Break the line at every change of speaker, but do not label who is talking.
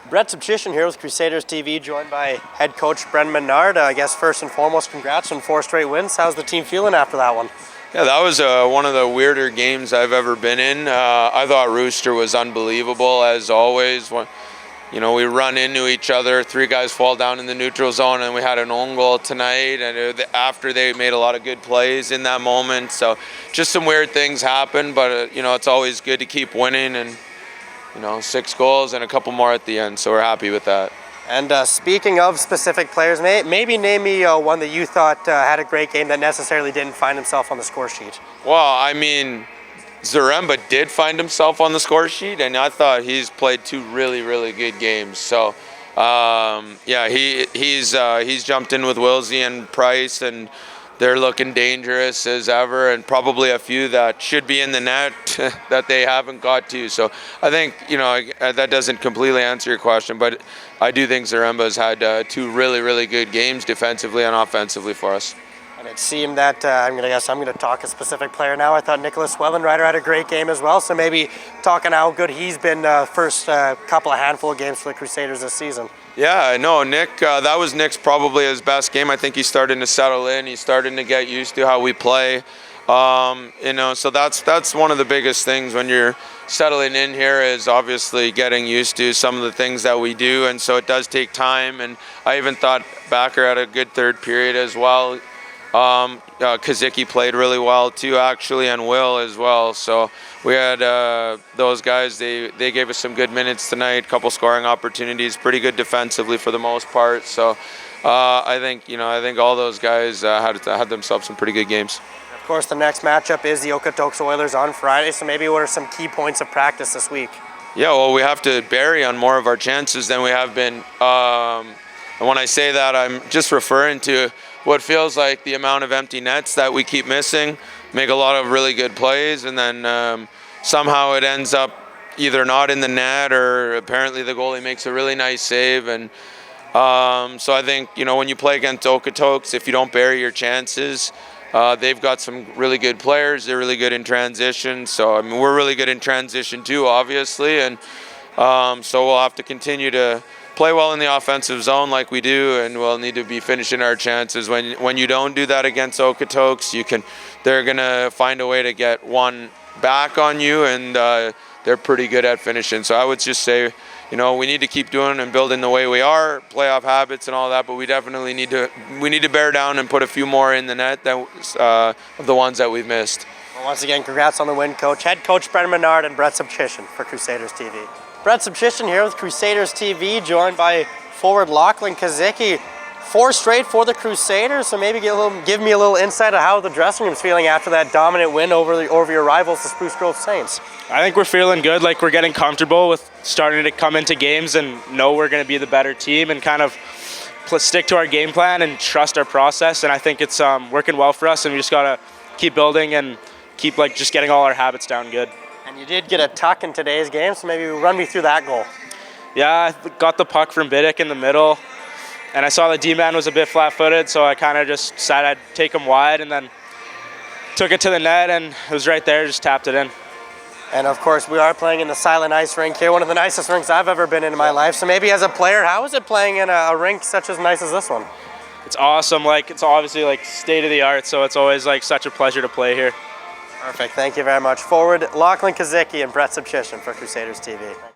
Brett Sobchyshyn here with Crusaders TV, joined by head coach Brennan Menard. I guess first and foremost, congrats on 4 straight wins. How's the team feeling after that one?
Yeah, that was one of the weirder games I've ever been in. I thought Rooster was unbelievable, as always. We run into each other, 3 guys fall down in the neutral zone, and we had an own goal tonight. And after they made a lot of good plays in that moment, so just some weird things happen. But it's always good to keep winning, and 6 goals and a couple more at the end. So we're happy with that.
And speaking of specific players, maybe name me one that you thought had a great game that necessarily didn't find himself on the score sheet.
Well, I mean, Zaremba did find himself on the score sheet, and I thought he's played 2 really, really good games. So, yeah, he's jumped in with Wilsey and Price, and they're looking dangerous as ever, and probably a few that should be in the net that they haven't got to. So I think, that doesn't completely answer your question, but I do think Zaremba's had 2 really, really good games defensively and offensively for us.
And it seemed that, I'm going to talk a specific player now. I thought Nicholas Wellenreiter had a great game as well, so maybe talking how good he's been first handful of games for the Crusaders this season.
Yeah, no, Nick, that was Nick's probably his best game. I think he's starting to settle in. He's starting to get used to how we play. So that's one of the biggest things when you're settling in here, is obviously getting used to some of the things that we do, and so it does take time. And I even thought Backer had a good third period as well. Kozicky played really well too, actually, and Will as well. So we had those guys. They gave us some good minutes tonight. Couple scoring opportunities. Pretty good defensively for the most part. So I think all those guys had themselves some pretty good games.
Of course, the next matchup is the Okotoks Oilers on Friday. So maybe what are some key points of practice this week?
Yeah, well, we have to bury on more of our chances than we have been. And when I say that, I'm just referring to what feels like the amount of empty nets that we keep missing. Make a lot of really good plays, and then somehow it ends up either not in the net, or apparently the goalie makes a really nice save. And so I think, when you play against Okotoks, if you don't bury your chances, they've got some really good players. They're really good in transition. So, we're really good in transition too, obviously. And so we'll have to continue to play well in the offensive zone like we do, and we'll need to be finishing our chances. When you don't do that against Okotoks, they're going to find a way to get one back on you, and they're pretty good at finishing. So I would just say, we need to keep doing and building the way we are, playoff habits and all that, but we definitely need to bear down and put a few more in the net of the ones that we've missed.
Well, once again, congrats on the win, Coach. Head coach Brennan Menard and Brett Sobchyshyn for Crusaders TV. Brett Sobchyshyn here with Crusaders TV, joined by forward Lauchlan Kozicky. 4 straight for the Crusaders, so maybe give me a little insight of how the dressing room's feeling after that dominant win over your rivals, the Spruce Grove Saints.
I think we're feeling good, like we're getting comfortable with starting to come into games and know we're going to be the better team, and kind of stick to our game plan and trust our process. And I think it's working well for us, and we just got to keep building and keep just getting all our habits down good.
And you did get a tuck in today's game, so maybe run me through that goal.
Yeah, I got the puck from Bidick in the middle, and I saw the D-man was a bit flat-footed, so I kind of just decided I'd take him wide, and then took it to the net, and it was right there, just tapped it in.
And of course, we are playing in the Silent Ice rink here, one of the nicest rinks I've ever been in my life. So maybe as a player, how is it playing in a rink such as nice as this one?
It's awesome. It's obviously state-of-the-art, so it's always such a pleasure to play here.
Perfect. Thank you very much. Forward Lauchlan Kozicky and Brett Sobchyshyn for Crusaders TV.